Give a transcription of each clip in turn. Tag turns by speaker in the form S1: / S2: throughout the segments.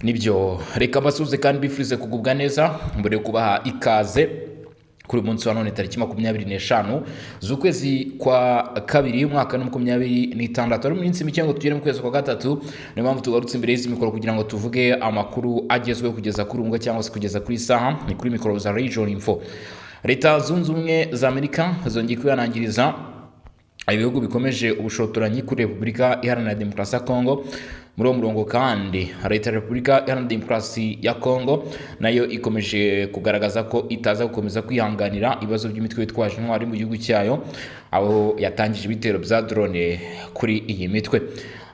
S1: nibyo reka basuze kandi bifurize kugubwa neza mbere yo kubaha ikaze kuri munsi wa none tariki 25 z'ukwezi kwa kabiri umwaka wa 2026 ari minsi mike ngo tugere mu kwezi kwa gatatu niyo mpamvu tugarutse imbere y'izi mikoro kugira ngo tuvuge amakuru agezweho kugeza kuri umwe cyangwa se kugeza kuri saha ni kuri mikoro za Region Info. Leta zunze ubumwe za Amerika zongeye kwihanangiriza ibihugu bikomeje ubushotoranyi kuri Repubulika Iharanira Demokarasi ya Kongo. Muri uwo murongo kandi Leta ya Repubulika Iharanira Demokarasi ya Kongo nayo ikomeje kugaragaza ko itaza gukomeza kwihanganira ibibazo by'imitwe yitwaje intwari mu gihugu cyayo, aho yatangije ibitero bya drone kuri iyi mitwe.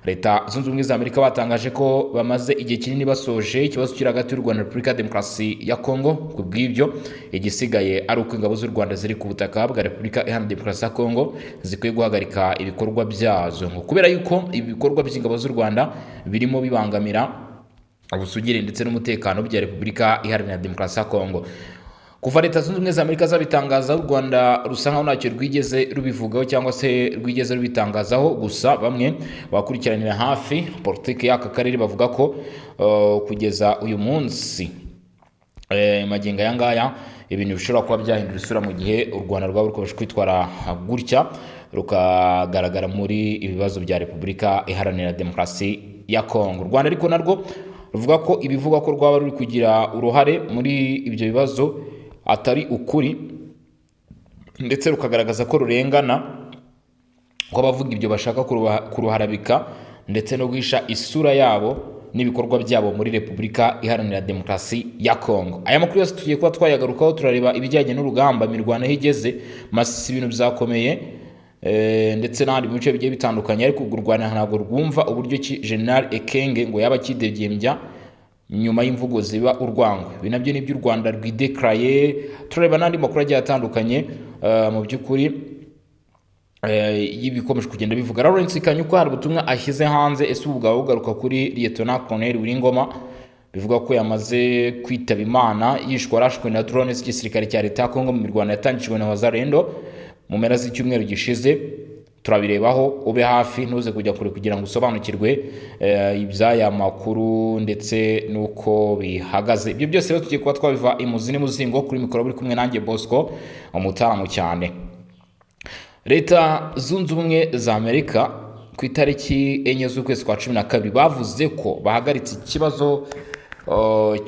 S1: Leta zunze ubumwe za Amerika batangaje ko bamaze igihe kinini basoje ikibazo kiri hagati y'u Rwanda na Repubulika ya Demokarasi ya Kongo. Ku bw'ibyo igisigaye ari uko ingabo z'u Rwanda ziri ku butaka bwa Repubulika Iharanira Demokarasi ya Kongo zikwiye guhagarika ibikorwa byazo, kubera yuko ibikorwa by'ingabo z'u Rwanda birimo bibangamira ubusugire ndetse n'umutekano bya Repubulika Iharanira Demokarasi ya Kongo. Kuva Leta zunze ubumwe za Amerika zabitangaza, u Rwanda rusa nkaho ntacyo rwigeze rubivugaho cyangwa se rwigeze rubitangazaho. Gusa bamwe bakurikiranira hafi politiki y'aka karere bavuga ko kugeza uyu munsi magingo aya ngaya ibintu bishobora kuba byahindura isura mu gihe u Rwanda rwaba rukomeje kwitwara gutya rukagaragara muri ibibazo bya Repubulika Iharanira Demokarasi ya Kongo. U Rwanda ariko narwo ruvuga ko ibivuga ko rwaba ruri kugira uruhare muri ibyo bibazo atari ukuri, ndetse rukagaragaza ko rurengana, ko abavuga ibyo bashaka kuruharabika ndetse no guhisha isura yabo n'ibikorwa byabo muri Repubulika Iharanira Demokarasi ya Kongo. Aya makuru yose tugiye kuba twayagarukaho, turareba ibijyanye n'urugamba imirwano aho igeze. Masisi ibintu byakomeye ndetse n'ahandi mu bice bigiye bitandukanye, ariko u Rwanda ntabwo rwumva uburyo ki General Ekenge ngo yaba kidegembya nyuma y'imvugo ziba urwangwe. Ibi nabyo ni by'u Rwanda rwideclaye. Turareba n'andi makuru agiye atandukanye mu by'ukuri y'ibikomeje kugenda bivuga. Lawrence Kanyuka hari ubutumwa ashyize hanze, ese ubu bwaba bugaruka kuri Lieutenant Colonel Wiringoma, bivuga ko yamaze kwitaba Imana yishwe arashwe na drone z'igisirikare cya Leta ya Kongo mu mirwano yatangijwe na Wazalendo mu mpera z'icyumweru gishize. Turabirebaho, ube hafi ntuze kujya kure kugira ngo usobanukirwe iby'aya makuru ndetse nuko bihagaze. Ibyo byose rero tugiye kuba twabiva imuzi n'umuzingo. Kuri mikoro buri kumwe nanjye Bosco umutaramu cyane. Leta zunze ubumwe za Amerika ku itariki 4 z'ukwezi kwa 12 bavuze ko bahagaritse ikibazo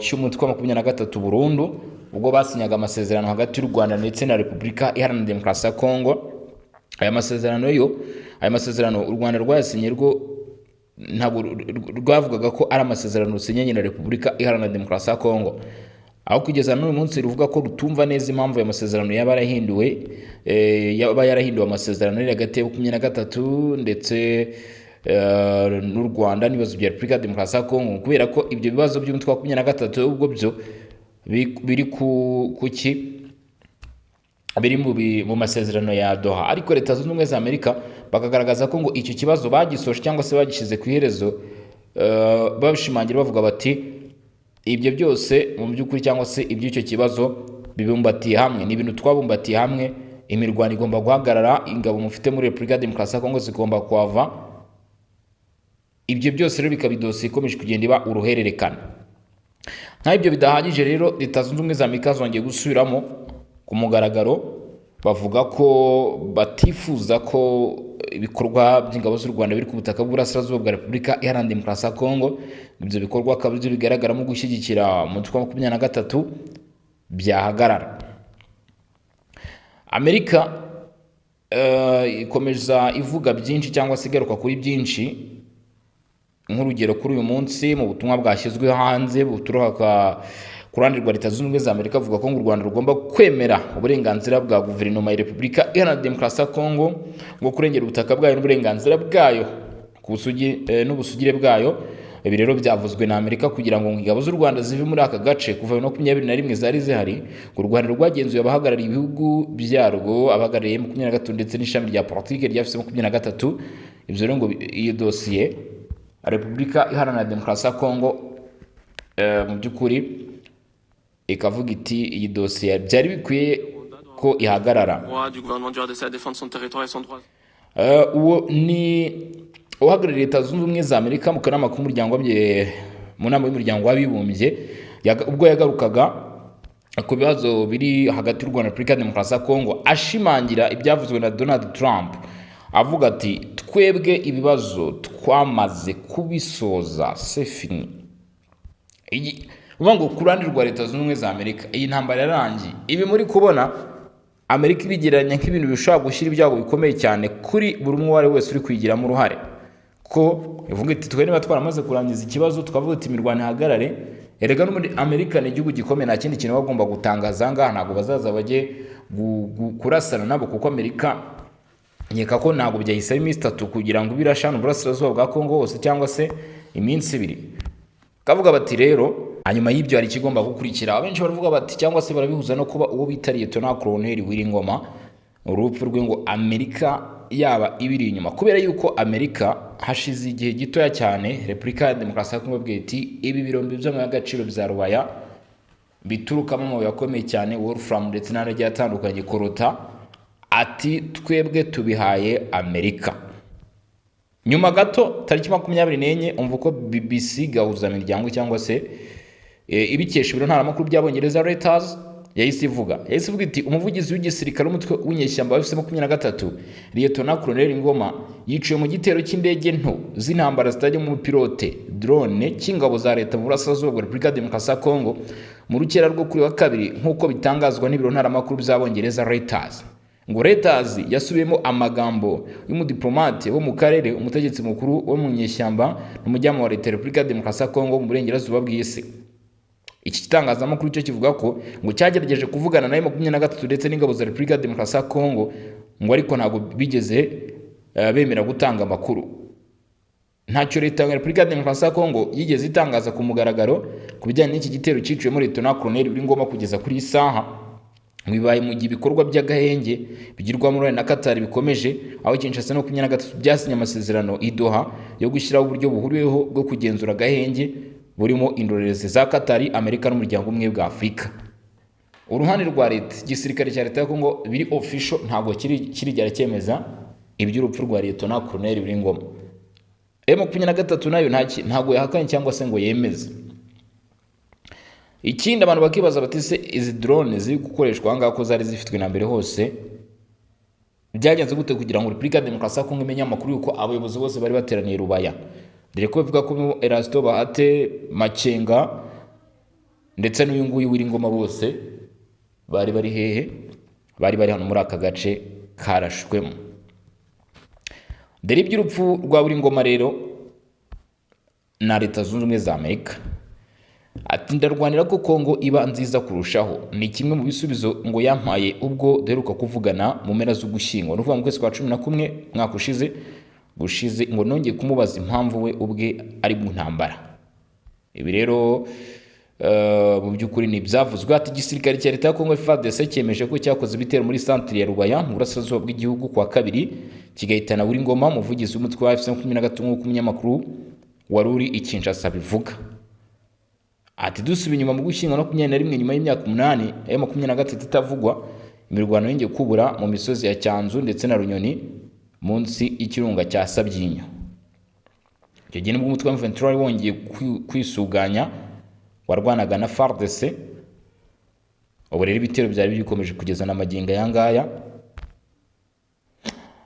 S1: cy'umutwe wa 23 burundu ubwo basinyaga amasezerano hagati y'u Rwanda ndetse na Repubulika Iharanira Demokarasi ya Kongo. Aya masezerano u Rwanda rwayasinye rwo ntabwo rwavugaga ko ari amasezerano rusinyanye na Repubulika Iharanira Demokarasi ya Kongo, aho kugeza n'uyu munsi ruvuga ko rutumva neza impamvu ya masezerano yaba yarahinduwe amasezerano ari hagati ya 23 ndetse n'u Rwanda n'ibibazo bya Repubulika Demokarasi ya Kongo, kubera ko ibyo bibazo by'umutwe wa 23 ubwo byo biri biri mu masezerano ya Doha. Ariko Leta zunze ubumwe za Amerika bakagaragaza ko ngo icyo kibazo bagisoje cyangwa se bagishize ku iherezo, babishimangira bavuga bati ibyo byose mu by'ukuri cyangwa se iby'icyo kibazo bibumbatiye hamwe, ni ibintu twabumbatiye hamwe. Imirwano igomba guhagarara, ingabo mufite muri Repubulika Demokarasi ya Kongo zigomba kuhava. Ibyo byose rero bikaba idosiye ikomeje kugenda iba uruhererekane. Nka ibyo bidahagije rero, Leta zunze ubumwe za Amerika zongeye gusubiramo ku mugaragaro, bavuga ko batifuza ko ibikorwa by'ingabo z'u Rwanda biri ku butaka bw'Uburasirazuba bwa Repubulika Iharanira Demokarasi ya Kongo, ibyo bikorwa akaba byo bigaragaramo gushyigikira umutwe wa 23 byahagarara. Amerika ikomeza ivuga byinshi cyangwa se igaruka kuri byinshi. Nk'urugero, kuri uyu munsi mu butumwa bwashyizwe hanze buturuka ku ruhande rwa Leta zunze ubumwe za Amerika, avuga ko u Rwanda rugomba kwemera uburenganzira bwa guverinoma ya Repubulika Iharanira Demokarasi ya Kongo ngo kurengera ubutaka bwayo n'uburenganzira bwayo ku n'ubusugire bwayo. Ibi rero byavuzwe na Amerika kugira ngo ingabo z'u Rwanda zive muri aka gace. Kuva 2021 zari zihari, u Rwanda rwagenzuye abahagarariye ibihugu byarwo, abahagarariye 23 ndetse n'ishami rya politiki ryafise 23. Ibyo rero ngo iyo dosiye Repubulika Iharanira Demokarasi ya Kongo mu by'ukuri ikavuga iti iyi dosiye byari bikwiye ko ihagarara. Uwo ni uhagarariye Leta zunze ubumwe za Amerika mu kanama k'umuryango mu nama y'umuryango w'abibumbye ubwo yagarukaga ku bibazo biri hagati y'u Rwanda na Repubulika ya Demokarasi ya Kongo, ashimangira ibyavuzwe na Donald Trump avuga ati twebwe ibibazo twamaze kubisoza sefini. Uvuga ngo ku ruhande rwa Leta Zunze Ubumwe za Amerika iyi ntambara yarangiye. Ibi muri kubona Amerika ibigereranya nk'ibintu bishobora gushyira ibyago bikomeye cyane kuri buri umwe wari wese uri kwigiramo uruhare, ko ivuga iti twe niba twaramaze kurangiza ikibazo tukavuga iti imirwano ihagarare. Erega no muri Amerika ni igihugu gikomeye, nta kindi kintu bagomba gutangaza ngaha, ntabwo bazaza bajye kurasana nabo, kuko Amerika nkeka ko ntabwo byahise iminsi 3 kugira ngo birashana uburasirazuba bwa Kongo hose, cyangwa se iminsi 2. Kavuga bati rero hanyuma y'ibyo hari ikigomba gukurikira. Abenshi baravuga bati cyangwa se barabihuza no kuba uwo bitariye Lieutenant Colonel Wiringoma urupfu rwe ngo Amerika yaba ibiri inyuma, kubera yuko Amerika hashize igihe gitoya cyane Repubulika ya Demokarasi ya Kongo bwite ibi birombe by'agaciro bya Rubaya biturukamo amabuye akomeye cyane Wolfram ndetse n'andi atandukanye korota, ati twebwe tubihaye Amerika. Nyuma gato tariki 24 umva ko BBC gahuza imiryango cyangwa se ibikesha ibiro ntaramakuru by'Abongereza Reuters yahise ivuga iti umuvugizi w'igisirikare umutwe w'inyeshyamba wa FC23 Lieutenant Colonel Ngoma yiciwe mu gitero cy'indege nto z'intambara zitajya mu pilote drone cy'ingabo za leta mu burasirazuba bwa Repubulika ya Demokarasi ya Kongo mu rukera rwo kuri wa 2 nk'uko bitangazwa n'ibiro ntaramakuru by'Abongereza Reuters. Ngo Reuters yasubiyemo amagambo y'umudiplomate wo mu karere, umutegetsi mukuru wo mu nyeshyamba n'umujyamo wa leta ya Repubulika ya Demokarasi ya Kongo mu burengerazuba bw'isi. Iki kitangazamakuru cyo kivuga ko ngo cyagerageje kuvugana na M23 ndetse n'ingabo za Repubulika ya Demokarasi ya Kongo, ngo ariko ntabwo bigeze bemera gutanga amakuru. Ntacyo leta ya Repubulika ya Demokarasi ya Kongo yigeze itangaza ku mugaragaro ku bijyanye n'iki gitero cyiciwe muri Lieutenant Colonel Wiringoma kugeza kuri isaha. Bibaye mu gihe ibikorwa by'agahenge bigirwamo uruhare na Qatar bikomeje, aho Kinshasa no 23 byasinye amasezerano i Doha yo gushyiraho uburyo buhuriweho bwo kugenzura agahenge burimo indorerezi za Qatar, Amerika n'umuryango umwe bwa Afurika. Uruhande rwa leta, igisirikare cya leta ya Kongo biri official ntabwo kirigera cyemeza iby'urupfu rwa Lieutenant Colonel Wiringoma. M23 nayo ntabwo yahakanye cyangwa se ngo yemeze. Ikindi abantu bakibaza bati se izi drone ziri gukoreshwa ngaho ko zari zifitwe na mbere hose byagenze gute kugira ngo Repubulika ya Demokarasi ya Kongo imenye amakuru yuko abayobozi bose bari bateraniye Rubaya? Dore ko bivuga ko Erasto Bahate, Makenga ndetse n'uyu nguyu Wiringoma bose bari hehe? Bari hano muri aka gace karashwemo. Dore iby'urupfu rwa Wiringoma rero na Leta Zunze Ubumwe za Amerika. Ati ndarwanira ko Kongo iba nziza kurushaho, ni kimwe mu bisubizo ngo yampaye ubwo deruka kuvugana mu mpera z'Ugushyingo, no kuva mu kwezi kwa 11 mwaka gushize ngo nongeye kumubaza impamvu we ubwe ari mu ntambara. Ibi rero mu by'ukuri ni byavuzwe. Ati igisirikare cya leta ya Kongo FARDC cyemeje ko cyakoze ibitero muri centre ya Rubaya mu burasirazuba bw'igihugu kwa 2 kigahitana Wiringoma, umuvugizi w'umutwe wa FC23 nk'uko umunyamakuru waruri i Kinshasa bivuga. Ati dusubiye inyuma mu Gushyingo no 21 nyuma y'imyaka 8 ya 23 itavugwa, imirwano yongeye kubura mu misozi ya Cyanzu ndetse na Runyoni munsi y'ikirunga cya Sabyinyo. Icyo gihe nibwo umutwe wa M23 wongeye kwisuganya warwanaga na FARDC. Ubu rero ibitero byari bikomeje kugeza na magingo yangaya.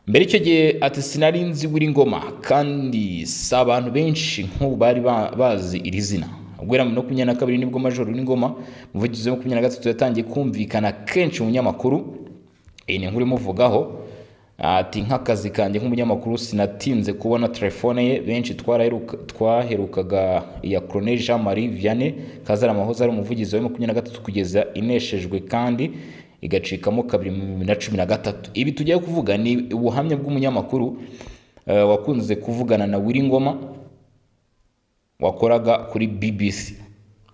S1: Mbere icyo gihe ati sinari nzi Wiringoma kandi s'abantu benshi nk'ubu bari bazi iri zina. Ubwo no 22 nibwo Major Wiringoma umuvugizi wa 23 yatangiye kumvikana kenshi mu nyamakuru. Iyi ni nkuru imuvugaho. Ati nk'akazi kanjye nk'umunyamakuru sinatinze kubona telefone ye, benshi twaherukaga iya Colonel Jean Marie Vianney Kazarama hoza ari umuvugizi wa 23 kugeza ineshejwe kandi igacikamo 2013. Ibi tugiye kuvuga ni ubuhamya bw'umunyamakuru wakunze kuvugana na Wiringoma wakoraga kuri BBC,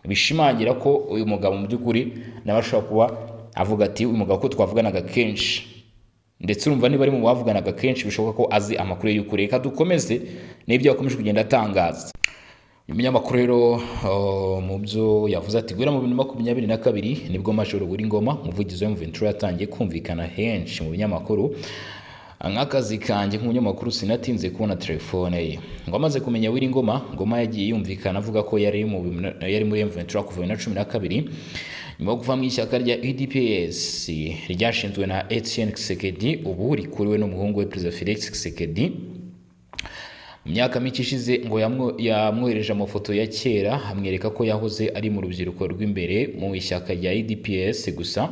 S1: bishimangira ko uyu mugabo mu by'ukuri nabashaka kuba avuga ati uyu mugabo ko twavuganaga kenshi, ndetse urumva niba ari mu bavuganaga kenshi bishoboka ko azi amakuru y'ukuri. Reka dukomeze n'ibyo yakomeje kugenda atangaza. Umunyamakuru rero mu byo yavuze ati gwera mu 2022 nibwo Major Wiringoma umuvugizi wa M23 yatangiye kumvikana henshi mu binyamakuru. nk'akazi kanjye nk'umunyamakuru sinatinze kubona telefone ye. Ngo amaze kumenya Willy Ngoma yagiye yumvikana avuga ko yari muri M23 kuva 2012 nyuma yo kuva mu ishyaka rya UDPS ryashinzwe na Etienne Tshisekedi, ubu rikuriwe n'umuhungu we Perezida Felix Tshisekedi. Mu myaka mike ishize ngo yamwohereje amafoto ya kera amwereka ko yahoze ari mu rubyiruko rw'imbere mu ishyaka rya UDPS, gusa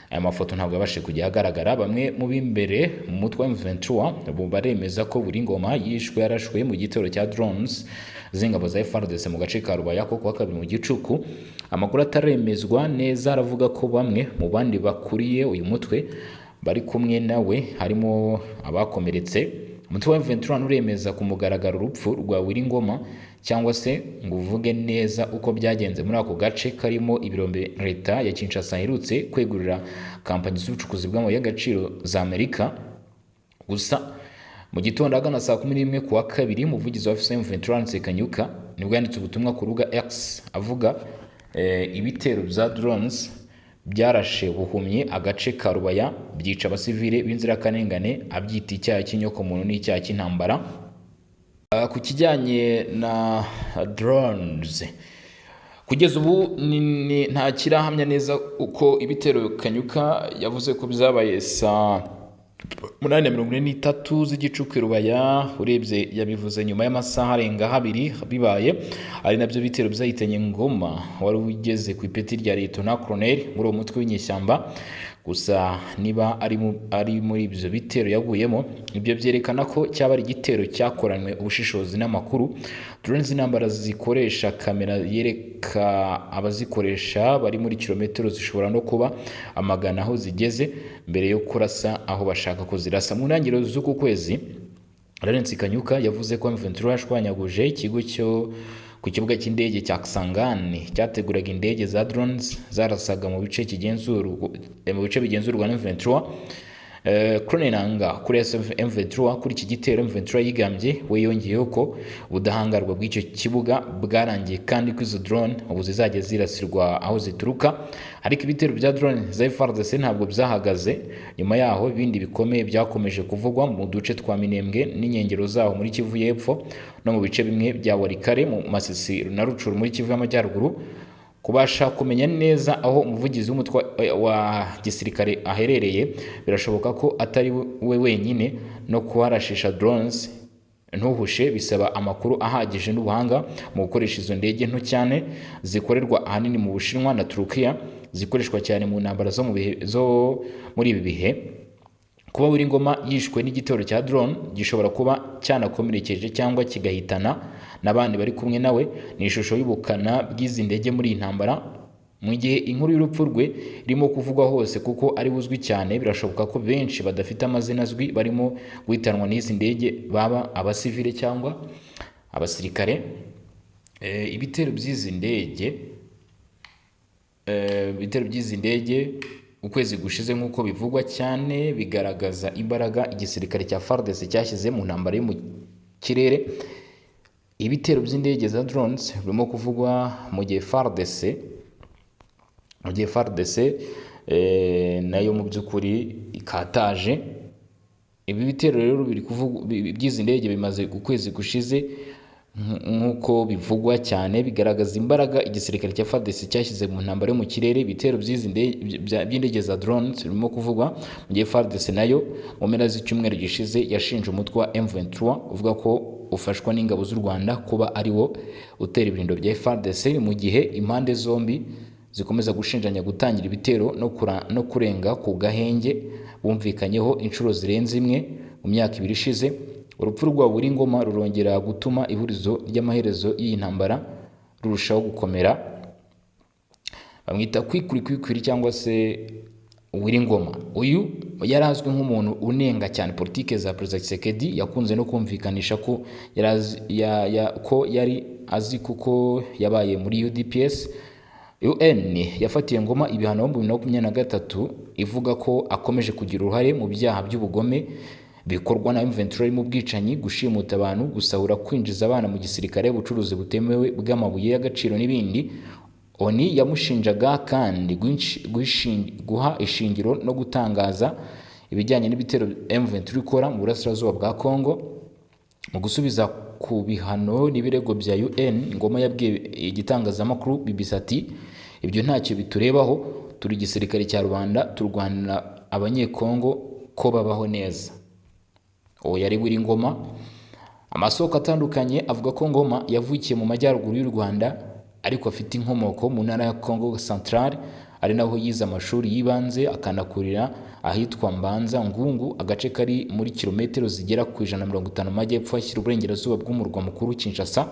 S1: aya mafoto ntabwo yabashije kujya ahagaragara. Bamwe mu b'imbere mu mutwe wa M23 baremeza ko Willy Ngoma yarashwe mu gitero cya drones z'ingabo za FARDC mu gace ka Rubaya ko kuwa 2 mu gicuku. Amakuru ataremezwa neza aravuga ko bamwe mu bandi bakuriye uyu mutwe bari kumwe nawe harimo abakomeretse. Umutwe wa M23 uremeza ku mugaragaro urupfu rwa Willy Ngoma, cyangwa se ngo uvuge neza uko byagenze muri ako gace karimo ibirombe leta ya Kinshasa iherutse kwegurira kampani z'ubucukuzi bw'amabuye y'agaciro za Amerika. Gusa mu gitondo agana saa 11 kuwa 2 umuvugizi wa M23 Nsekanyuka nibwo yanditse ubutumwa ku rubuga X avuga ibitero bya drones byarashe buhumye agace ka Rubaya byica abasivile b'inzirakarengane, abyita icyaha cy'inyokomuntu n'icyaha cy'intambara. Ku kijyanye na drones kugeza ubu nta kirahamya neza uko ibitero Kanyuka yavuze ko byabaye saa 8:43 z'igicuku Rubaya. Urebye yabivuze nyuma y'amasaha arenga 2 bibaye, ari nabyo bitero byahitanye Ngoma wari ugeze ku ipeti rya Lieutenant Colonel muri uwo mutwe w'inyeshyamba. Gusa niba ari muri ibyo bitero yaguyemo, ibyo byerekana ko cyaba ari igitero cyakoranywe ubushishozi n'amakuru. Drones n'intambara zikoresha kamera yereka abazikoresha bari muri kilometero zishobora no kuba amagana aho zigeze mbere yo kurasa aho bashaka ko zirasa. Mu ntangiriro z'uku kwezi Laurent Kanyuka yavuze ko M23 yashwanyaguje ikigo ku kibuga cy'indege cya Kisangani cyateguraga indege za drones zarasaga mu bice bigenzurwa na M23. Kronenanga kuri M23 kuri iki gitero M23 yigambye we yongeyeho ko ubudahangarwa bw'icyo kibuga bwarangiye kandi ko izo drone ubu zizajya zirasirwa aho zituruka. Ariko ibitero bya drone za FARDC ntabwo byahagaze. Nyuma yaho ibindi bikomeye byakomeje kuvugwa mu duce twa Minembwe n'inkengero zaho muri Kivu y'Epfo no mu bice bimwe bya Warikare mu Masisi na Rucuru muri Kivu y'Amajyaruguru. Kubasha kumenya neza aho umuvugizi w'umutwe wa gisirikare aherereye birashoboka ko atari we wenyine, no kuharashisha drones ntuhushe bisaba amakuru ahagije n'ubuhanga mu gukoresha izo ndege nto cyane zikorerwa ahanini mu Bushinwa na Turukiya, zikoreshwa cyane mu ntambara zo muri ibi bihe. Kuba Willy Ngoma yishwe n'igitero cya drone gishobora kuba cyanakomerekeje cyangwa kigahitana n'abandi bari kumwe nawe ni ishusho y'ubukana bw'izi ndege muri intambara. Mu gihe inkuru y'urupfu rwe irimo kuvugwa hose kuko ari buzwi cyane, birashoboka ko benshi badafite amazina azwi barimo guhitanwa n'izi ndege baba abasivile cyangwa abasirikare. Ibitero by'izi ndege ukwezi gushize nk'uko bivugwa cyane bigaragaza imbaraga igisirikare cya FARDC cyashyize mu ntambara yo mu kirere. Ibitero by'indege za drones birimo kuvugwa mu gihe FARDC nayo mu by'ukuri ikataje. Ibi bitero rero biri kuvugwa by'izi ndege bimaze ukwezi gushize nk'uko bivugwa cyane, bigaragaza imbaraga igisirikare cya FARDC cyashyize mu ntambara yo mu kirere. Ibitero by'indege za drones birimo kuvugwa mu gihe FARDC nayo mu mpera z'icyumweru gishize yashinje umutwe wa M23 uvuga ko ufashwa n'ingabo z'u Rwanda kuba ari wo utera ibirindo bya FARDC, mu gihe impande zombi zikomeza gushinjanya gutangira ibitero no kurenga ku gahenge bumvikanyeho inshuro zirenze imwe mu myaka 2 ishize. Urupfu rwa Willy Ngoma rurongera gutuma ihurizo ry'amaherezo y'iyi ntambara rurushaho gukomera. Bamwita kwikwiri cyangwa se Willy Ngoma. Uyu yarazwi nk'umuntu unenga cyane politike za Perezida Tshisekedi, yakunze no kumvikanisha ko yari azi kuko yabaye muri UDPS. UN yafatiye Ngoma ibihano mu 2023 ivuga ko akomeje kugira uruhare mu byaha by'ubugome bikorwa na M23 mu bwicanyi, gushimuta abantu, gusahura, kwinjiza abana mu gisirikare, ubucuruzi butemewe bw'amabuye y'agaciro n'ibindi. Oni yamushinjaga kandi guha ishingiro no gutangaza ibijyanye n'ibitero M23 ikora mu burasirazuba bwa Kongo. Mu gusubiza ku bihano n'ibirego bya UN, Ngoma yabwiye igitangazamakuru BBC ati ibyo ntacyo biturebaho, turi igisirikare cya rubanda, turwanira abanyekongo ko babaho neza. Yari Ngoma. Amasoko atandukanye avuga ko Ngoma yavukiye mu majyaruguru y'u Rwanda ariko afite inkomoko mu ntara ya Congo Central, ari naho yize amashuri yibanze akanakurira ahitwa Mbanza Ngungu, agace kari muri kilometero zigera ku 150 amajyepfo ashyira uburengerazuba bw'umurwa mukuru Kinshasa.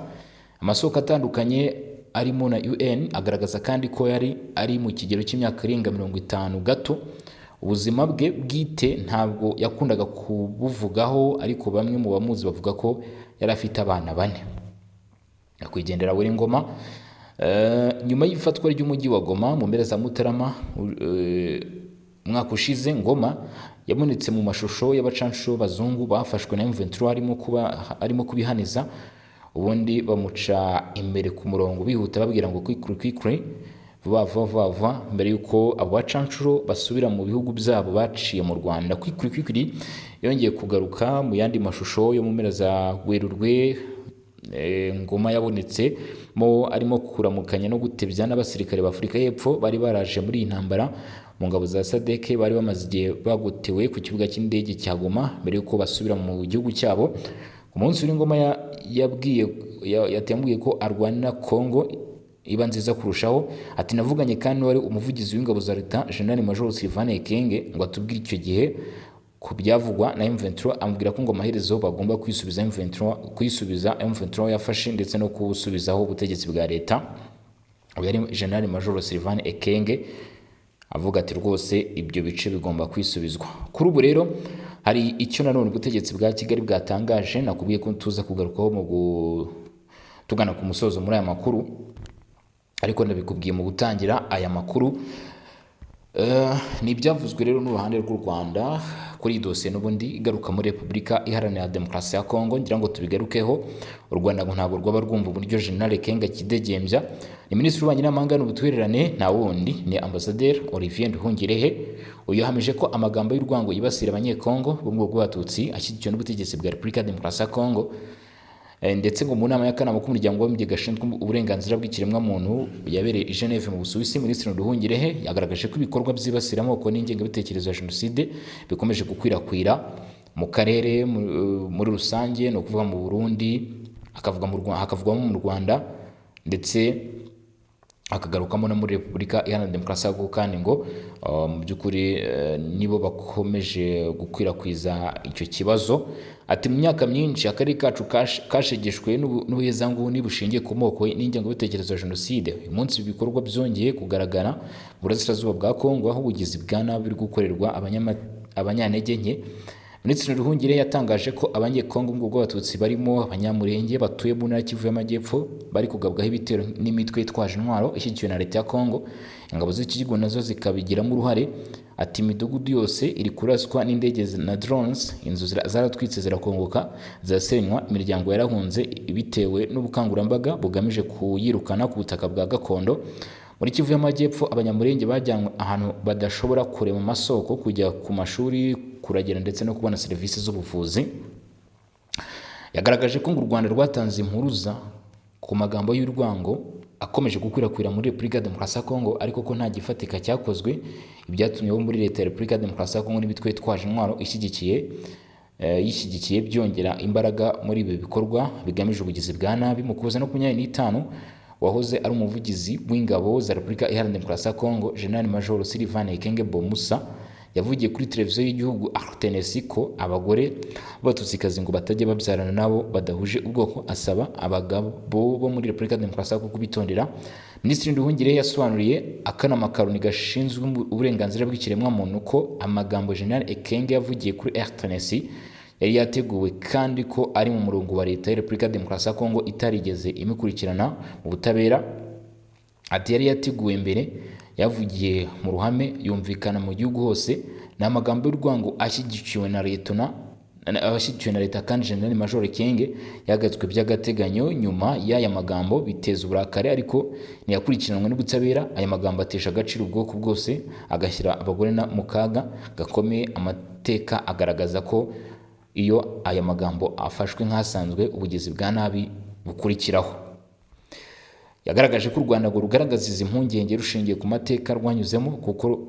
S1: Amasoko atandukanye arimo na UN agaragaza kandi ko yari ari mu kigero cy'imyaka irenga 50 gato. Ubuzima bwe bwite ntabwo yakundaga kubuvugaho, ariko bamwe mu bamuzi bavuga ko yari afite abana 4. Nyakwigendera Ngoma nyuma y'ifatwa ry'umujyi wa Goma mu mpera za Mutarama umwaka ushize, Ngoma yabonetse mu mashusho y'abacanshuro bazungu bafashwe na M23 arimo kubihaniza, ubundi bamuca imbere ku murongo bihuta babwira ngo kwikuri vuba mbere yuko abo bacanshuro basubira mu bihugu byabo baciye mu Rwanda. Kwikuri yongeye kugaruka mu yandi mashusho yo mu mpera za Werurwe. Ngoma yabonetse mo arimo kuramukanya no gutebya n'abasirikare ba Afurika y'Epfo bari baraje muri intambara mu ngabo za SADC, bari bamaze igihe bagotewe ku kibuga cy'indege cya Goma mbere yuko basubira mu gihugu cyabo. Ku munsi Ngoma yatembwiye ko arwanira Kongo iba nziza kurushaho. Ati navuganye kandi wari umuvugizi w'ingabo za leta General Major Sylvain Ekenge ngo atubwire icyo gihe ku byavugwa na M23, amubwira ko ngo amaherezo bagomba kwisubiza M23 yafashe ndetse no kusubizaho ubutegetsi bwa leta. Yari General Major Sylvain Ekenge avuga ati rwose ibyo bice bigomba kwisubizwa. Kuri ubu rero hari icyo nanone ubutegetsi bwa Kigali bwatangaje, nakubwiye ko tuza kugarukaho mu tugana ku musozo muri aya makuru, ariko ndabikubwiye mu gutangira aya makuru. Ni ibyavuzwe rero n'uruhande rw'u Rwanda kuri dosiye n'ubundi igaruka muri Repubulika Iharanira Demokarasi ya Kongo. Ngira ngo tubigarukeho. U Rwanda ngo ntabwo rwaba rwumva uburyo General Ekenge kidegembya. Ni Minisitiri w'Ububanyi n'Amahanga n'Ubutwererane nta wundi ni Ambassadeur Olivier Nduhungirehe. Uyu yahamije ko amagambo y'urwango yibasira abanyekongo bo mu bwoko bw'Abatutsi ashyigikiwe n'ubutegetsi bwa Repubulika ya Demokarasi ya Kongo. Ndetse ngo mu nama y'akanama k'umuryango w'abibumbye gashinzwe uburenganzira bw'ikiremwa muntu yabereye i Geneve mu Busuwisi, Minisitiri Nduhungirehe yagaragaje ko ibikorwa byibasira amoko n'ingengabitekerezo ya jenoside bikomeje gukwirakwira mu karere muri rusange, no kuvuga mu Burundi, hakavugwamo mu Rwanda, ndetse akagarukamo no muri Repubulika Iharanira Demokarasi ya Kongo, kandi ngo mu by'ukuri nibo bakomeje gukwirakwiza icyo kibazo. Ati mu myaka myinshi akarere kacu kashegeshwe n'ubuhezanguni bushingiye ku moko n'ingengabitekerezo ya jenoside. Uyu munsi ibi bikorwa byongeye kugaragara mu burasirazuba bwa Kongo, aho ubugizi bwa nabi buri gukorerwa abanyantege nke. Minisitiri Nduhungirehe yatangaje ko abanyekongo mu bwoko bw'Abatutsi barimo abanyamurenge batuye mu ntara Kivu y'Amajyepfo bari kugabwaho ibitero n'imitwe yitwaje intwaro ishyigikiwe na leta ya Kongo. Ingabo z'iki gihugu nazo zikabigiramo uruhare. Ati imidugudu yose iri kuraswa n'indege na drones, inzu zaratwitse zirakongoka zirasenywa, imiryango yarahunze bitewe n'ubukangurambaga bugamije kuyirukana ku butaka bwa gakondo. Muri Kivu y'Amajyepfo abanyamurenge bajyanywe ahantu badashobora kurema amasoko, kujya ku mashuri, kuragera ndetse no kubona serivisi z'ubuvuzi. Yagaragaje ko u Rwanda rwatanze impuruza ku magambo y'urwango akomeje gukwirakwira muri Repubulika ya Demokarasi ya Kongo, ariko ko nta gifatika cyakozwe, ibyatumye bo muri leta ya Repubulika ya Demokarasi ya Kongo n'imitwe yitwaje intwaro yishyigikiye byongera imbaraga muri ibi bikorwa bigamije ubugizi bwa nabi. Mu Ukuboza no 2025 wahoze ari umuvugizi w'ingabo za Repubulika Iharanira Demokarasi ya Kongo General Major Sylvain Ekenge Bomusa yavugiye kuri televiziyo y'igihugu RTNC ko abagore b'Abatutsikazi ngo batajya babyarana nabo badahuje ubwoko, asaba abagabo bo muri Repubulika ya Demokarasi ya Kongo bitondera. Minisitiri Nduhungirehe yasobanuriye akanama karoni gashinzwe uburenganzira bw'ikiremwa muntu ko amagambo General Ekenge yavugiye kuri RTNC yari yateguwe kandi ko ari mu murongo wa leta ya Repubulika ya Demokarasi ya Kongo itarigeze imikurikirana mu butabera. Ati yari yateguwe mbere, yavugiye mu ruhame, yumvikana mu gihugu hose, n'amagambo y'urwango ashyigikiwe na abashyigikiwe na leta kandi General Major Kenge yahagaritswe by'agateganyo nyuma y'aya magambo biteza uburakari ariko ntiyakurikiranwe n'ubutabera. Aya magambo atesha agaciro ubwoko bwose agashyira abagore mu kaga gakomeye. Amateka agaragaza ko iyo aya magambo afashwe nk'asanzwe ubugizi bwa nabi bukurikiraho. Yagaragaje ko u Rwanda ngo rugaragaza izi mpungenge rushingiye ku mateka rwanyuzemo kuko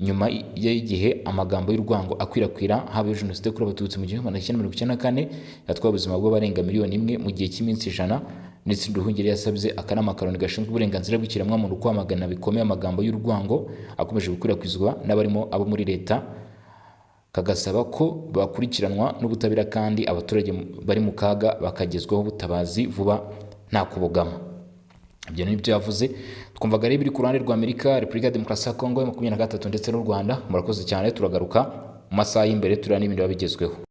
S1: nyuma y'igihe amagambo y'urwango akwirakwira habaye Jenoside yakorewe Abatutsi mu 1994 yatwaye ubuzima bw'abarenga miliyoni imwe mu gihe cy'iminsi 100. Minisitiri Nduhungirehe yasabye akanama Karoni gashinzwe uburenganzira bw'ikiremwamuntu kwamagana bikomeye amagambo y'urwango akomeje gukwirakwizwa n'abarimo abo muri leta, kagasaba ko bakurikiranwa n'ubutabera kandi abaturage bari mu kaga bakagezwaho ubutabazi vuba nta kubogama. Ibyo nibyo yavuze. Twumvaga ari biri ku ruhande rwa Amerika, Repubulika ya Demokarasi ya Kongo 23 ndetse n'u Rwanda. Murakoze cyane, turagaruka mu masaha y'imbere turana n'ibindi babigezweho.